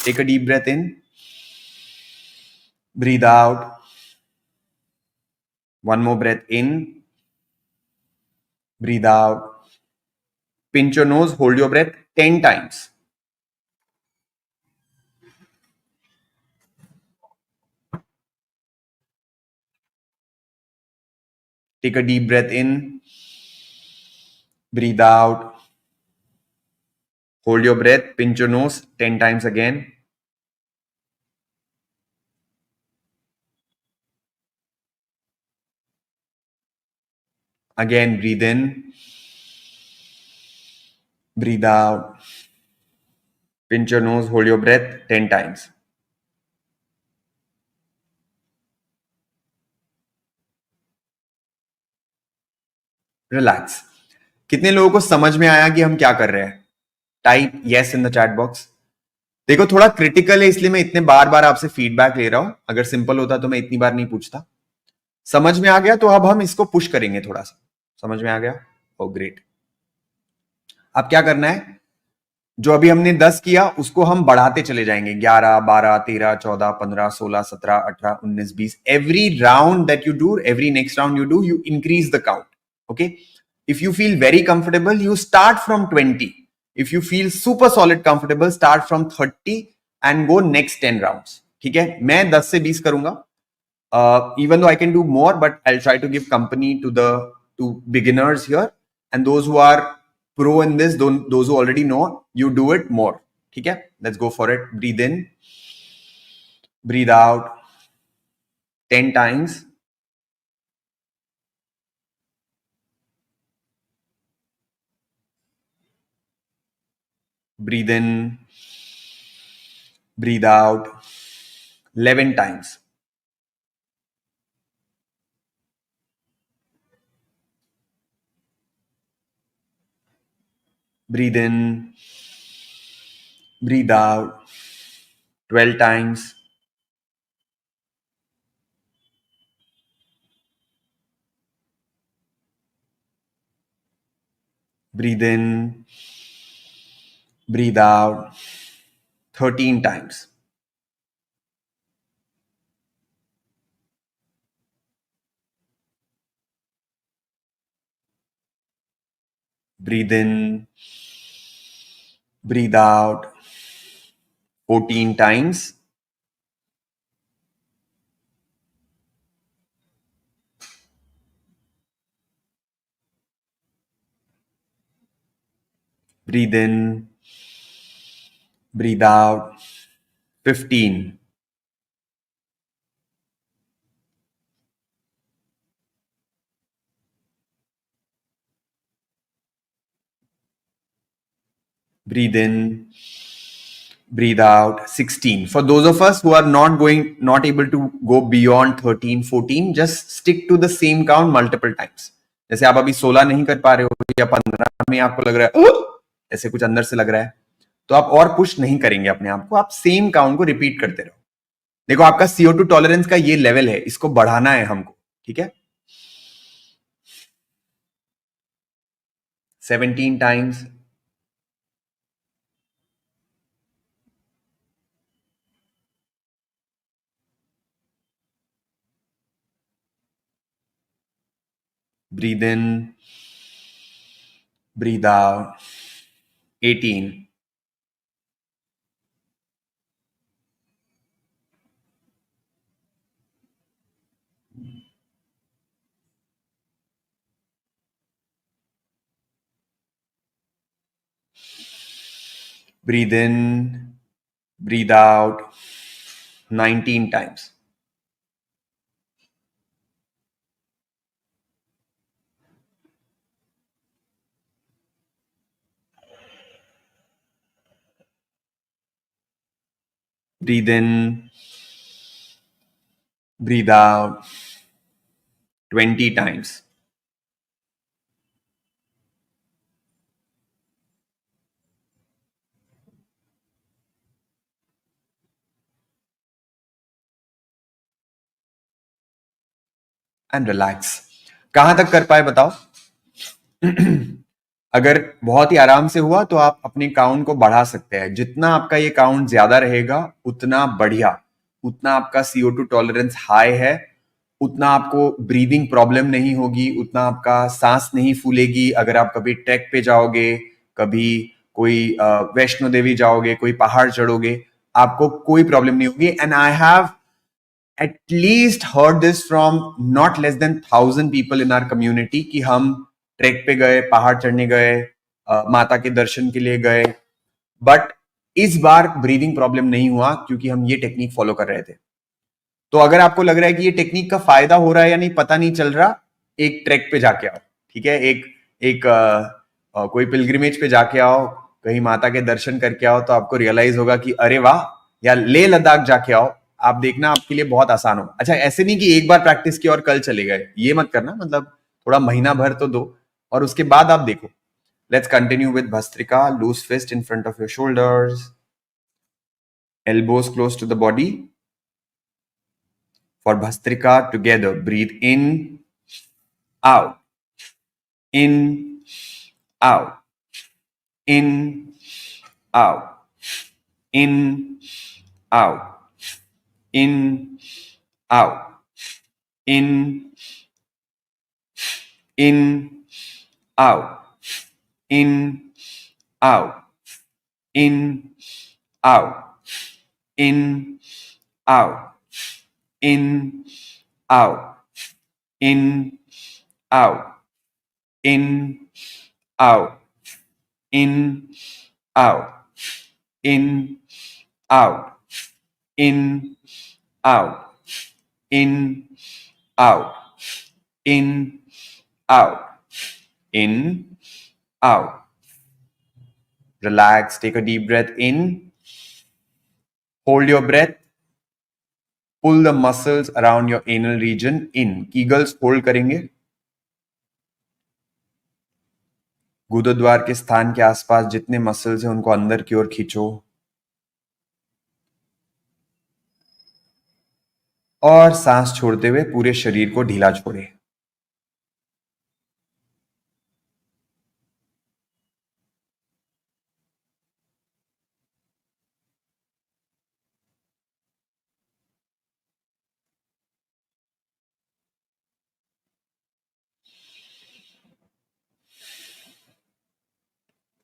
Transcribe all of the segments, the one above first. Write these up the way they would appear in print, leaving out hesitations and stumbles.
Take a deep breath in. Breathe out. One more breath in. Breathe out. Pinch your nose. Hold your breath 10 times. Take a deep breath in. Breathe out. Hold your breath. Pinch your nose 10 times again. Again, breathe in. Breathe out. Pinch your nose. Hold your breath 10 times. Relax. कितने लोगों को समझ में आया कि हम क्या कर रहे हैं? Type yes in the chat box. देखो थोड़ा क्रिटिकल है इसलिए मैं इतने बार बार आपसे फीडबैक ले रहा हूं. अगर सिंपल होता तो मैं इतनी बार नहीं पूछता. समझ में आ गया तो अब हम इसको पुश करेंगे थोड़ा सा. समझ में आ गया? ओ ग्रेट. अब क्या करना है? जो अभी हमने 10 किया उसको हम बढ़ाते चले जाएंगे. 11, 12, 13, 14, 15, 16, 17, 18, 19, 20. Every round that you do, every next round you do, you increase the count. Okay. If you feel very comfortable, you start from 20. If you feel super solid comfortable, start from 30 and go next 10 rounds. ठीक है. मैं 10 से 20 करूंगा. Even though I can do more, but I'll try to give company to beginners here, and those who are pro in this, those who already know, you do it more. ठीक है. Let's go for it. Breathe in, breathe out 10 times. Breathe in, breathe out 11 times. Breathe in, breathe out 12 times. Breathe in, breathe out 13 times. Breathe in, breathe out 14 times. Breathe in, breathe out 15. Breathe in, breathe out 16. For those of us who are not able to go beyond 13, 14, just stick to the same count multiple times. जैसे आप अभी 16 नहीं कर पा रहे हो या 15 में आपको लग रहा है ऐसे कुछ अंदर से लग रहा है, तो आप और पुश नहीं करेंगे अपने आप को. आप सेम काउंट को रिपीट करते रहो. देखो आपका CO2 टॉलरेंस का ये लेवल है, इसको बढ़ाना है हमको. ठीक है. 17 times. Breathe in, breathe out 18. Breathe in, breathe out 19 times. Breathe in, breathe out 20 times. And relax. कहां तक कर पाए बताओ. अगर बहुत ही आराम से हुआ तो आप अपने काउंट को बढ़ा सकते हैं। जितना आपका ये काउंट ज्यादा रहेगा उतना बढ़िया, उतना आपका CO2 टॉलरेंस हाई है, उतना आपको ब्रीदिंग प्रॉब्लम नहीं होगी, उतना आपका सांस नहीं फूलेगी। अगर आप कभी ट्रैक पे जाओगे, कभी कोई वैष्णो देवी जाओगे, कोई पहाड़ चढ़ोगे, आपको कोई प्रॉब्लम नहीं होगी। And I have at least heard this from not less than 1,000 people in our community कि हम ट्रैक पे गए, पहाड़ चढ़ने गए, माता के दर्शन के लिए गए, बट इस बार ब्रीदिंग प्रॉब्लम नहीं हुआ क्योंकि हम ये टेक्निक फॉलो कर रहे थे। तो अगर आपको लग रहा है कि ये टेक्निक का फायदा हो रहा है या नहीं पता नहीं चल रहा, एक ट्रैक पे जाके आओ, ठीक है, एक एक कोई पिलग्रिमेज पे जाके आओ, कहीं माता के दर्शन करके आओ, तो आपको रियलाइज होगा कि अरे वाह। या लेह लद्दाख जाके आओ, आप देखना आपके लिए बहुत आसान हो। अच्छा, ऐसे नहीं कि एक बार प्रैक्टिस की और कल चले गए, ये मत करना, मतलब थोड़ा महीना भर तो दो और उसके बाद आप देखो। Let's continue with bhastrika. Loose fist in front of your shoulders, elbows close to the body. For Bhastrika, together, breathe in, out, in, out, in, out, in, out, in, out, in, in, out, in, out, in, out, in, out, in, out, in, out, in, out, in, out, in, out, in, out, in, out, in, out, in, out. Relax, take a deep breath in, hold your breath, pull the muscles around your anal region in. Kegels hold करेंगे, गुदद्वार के स्थान के आसपास जितने muscles हैं उनको अंदर की ओर खींचो और सांस छोड़ते हुए पूरे शरीर को ढीला छोड़े।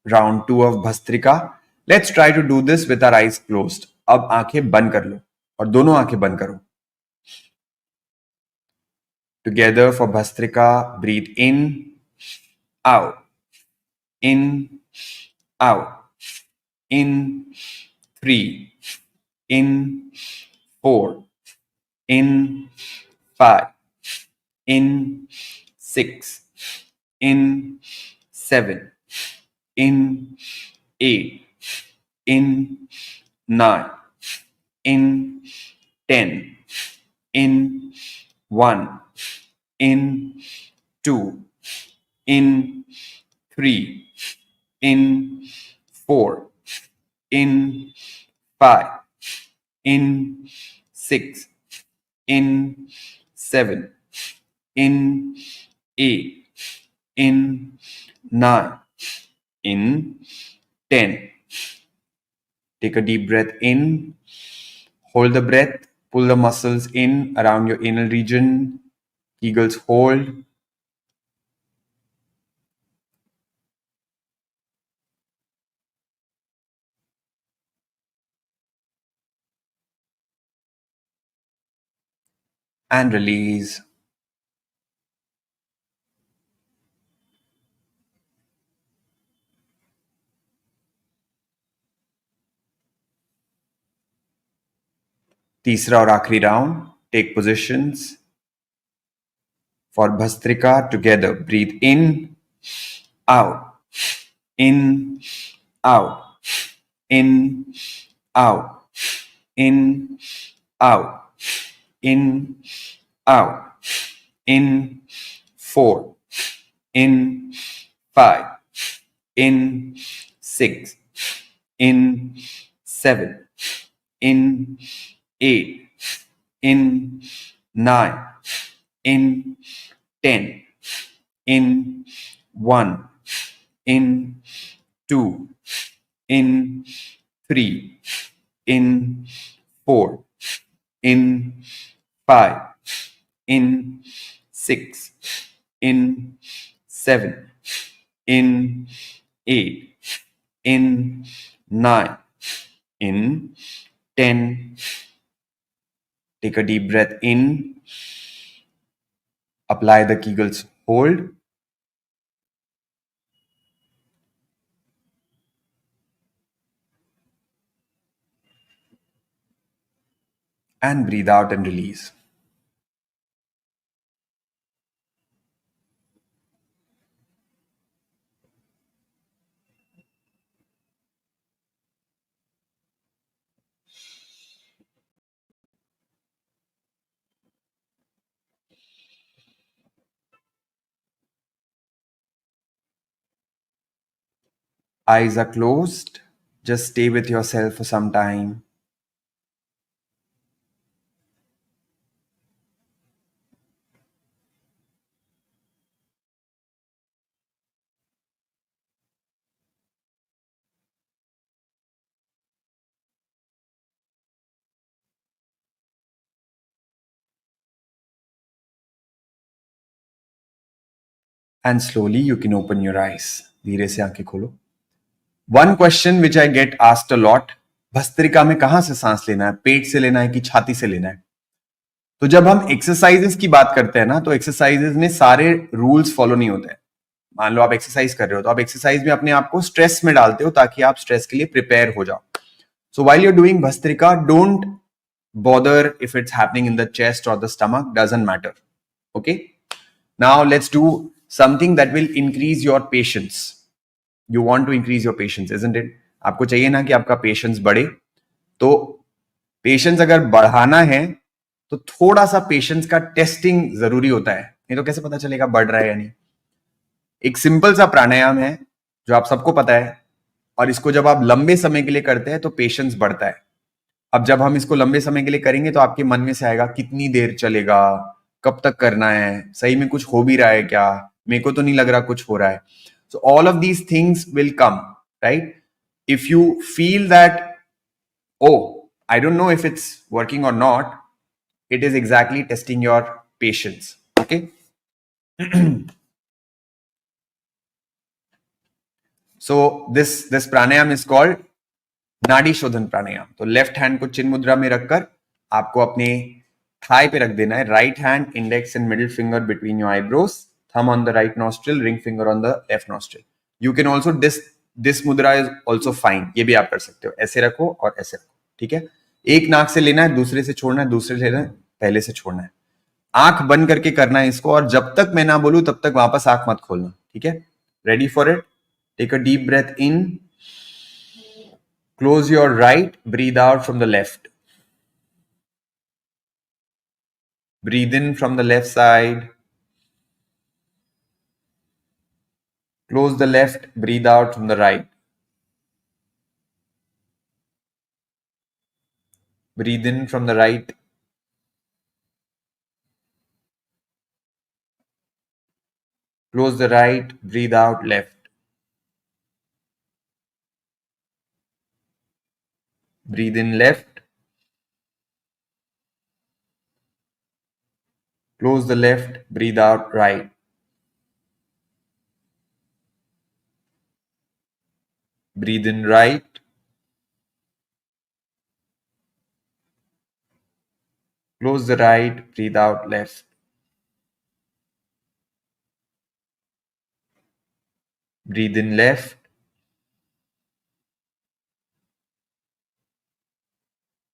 Round 2 of bhastrika. Let's try to do this with our eyes closed. अब आंखें बंद कर लो और दोनों आंखें बंद करो। Together for bhastrika, breathe in, out, in, out, in, 3, in, 4, in, 5, in, 6, in, 7, in, 8, in, 9, in, 10, in, 1, in, 2, in, 3, in, 4, in, 5, in, 6, in, 7, in, 8, in, 9, in, 10. Take a deep breath in, hold the breath, pull the muscles in around your anal region, Kegels hold. And release. तीसरा और आखिरी round, take positions for bhastrika. Together, breathe in, out, in, out, in, out, in, out, in, out, in, 4, in, 5, in, 6, in, 7, in, 8, in, 9, in, 10, in, 1, in 2, in 3, in 4, in 5, in 6, in 7, in 8, in 9, in 10. Take a deep breath in, apply the Kegels hold, and breathe out and release. Eyes are closed. Just stay with yourself for some time. And slowly you can open your eyes. धीरे से आंखें खोलो. One question which I get asked a lot, bhastrika में कहां से सांस लेना है, पेट से लेना है कि छाती से लेना है? तो जब हम एक्सरसाइजेस की बात करते हैं ना, तो एक्सरसाइजेस में सारे रूल्स फॉलो नहीं होते हैं. मान लो आप एक्सरसाइज कर रहे हो, तो आप एक्सरसाइज में अपने आप को स्ट्रेस में डालते हो ताकि आप स्ट्रेस के लिए प्रिपेयर हो जाओ. So while you are doing bhastrika, don't bother if it's happening in the chest or the stomach, doesn't matter. Okay, now let's do something that will increase your patience. You want to increase your patience, isn't it? आपको चाहिए ना कि आपका patience बढ़े. तो patience अगर बढ़ाना है तो थोड़ा सा पेशेंस का टेस्टिंग जरूरी होता है. नहीं तो कैसे पता चलेगा बढ़ रहा है या नहीं? एक सिंपल सा प्राणायाम है जो आप सबको पता है, और इसको जब आप लंबे समय के लिए करते हैं तो पेशेंस बढ़ता है. अब जब हम इसको लंबे समय के लिए करेंगे तो आपके मन में से आएगा कितनी देर चलेगा, कब तक करना है, सही में कुछ हो भी रहा है क्या, मेरे को तो नहीं लग रहा कुछ हो रहा है. So all of these things will come, right? If you feel that, oh I don't know if it's working or not, it is exactly testing your patience. Okay. So this pranayam is called नाड़ी शोधन प्राणायाम. तो left hand को चिन्ह मुद्रा में रखकर आपको अपने थाई पे रख देना है. Right hand, index and middle finger between your eyebrows, thumb on the right nostril, ring finger on the left nostril. You can also this mudra is also fine. ये भी आप कर सकते हो. ऐसे रखो और ऐसे रखो. ठीक है. एक नाक से लेना है, दूसरे से छोड़ना है, दूसरे से लेना है, पहले से छोड़ना है. आंख बंद करके करना है इसको, और जब तक मैं ना बोलूं तब तक वापस आंख मत खोलना. ठीक है. Ready for it? Take a deep breath in. Close your right, breathe out from the left. Breathe in from the left side. Close the left, breathe out from the right. Breathe in from the right. Close the right, breathe out left. Breathe in left. Close the left, breathe out right. Breathe in right. Close the right, breathe out left. Breathe in left.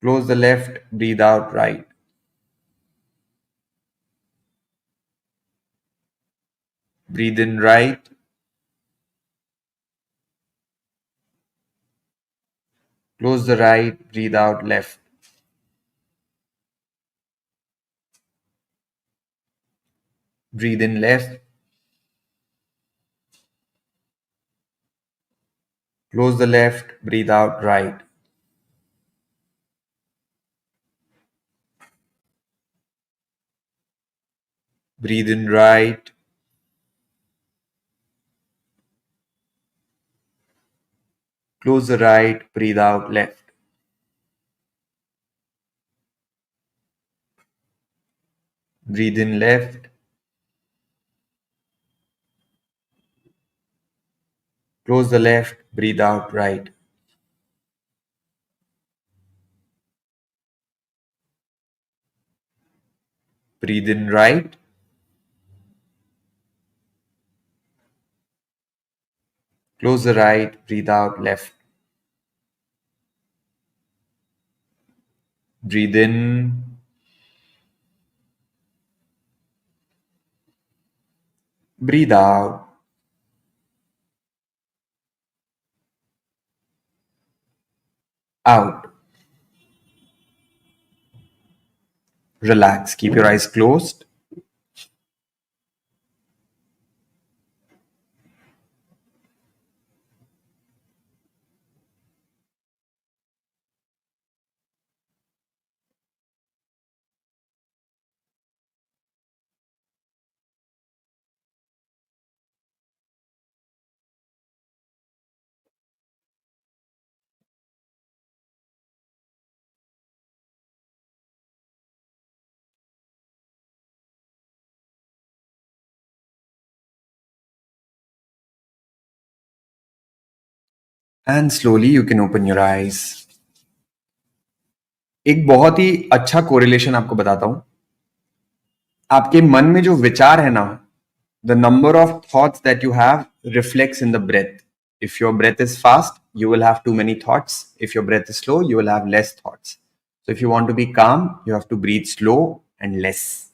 Close the left, breathe out right. Breathe in right. Close the right, breathe out left. Breathe in left. Close the left, breathe out right. Breathe in right. Close the right, breathe out left. Breathe in left. Close the left, breathe out right. Breathe in right. Close the right, breathe out left. Breathe in. Breathe out. Out. Relax. Keep your eyes closed. And slowly you can open your eyes. एक बहुत ही अच्छा correlation आपको बताता हूं. आपके मन में जो विचार है ना, the number of thoughts that you have reflects in the breath. If your breath is fast, you will have too many thoughts. If your breath is slow, you will have less thoughts. So if you want to be calm, you have to breathe slow and less.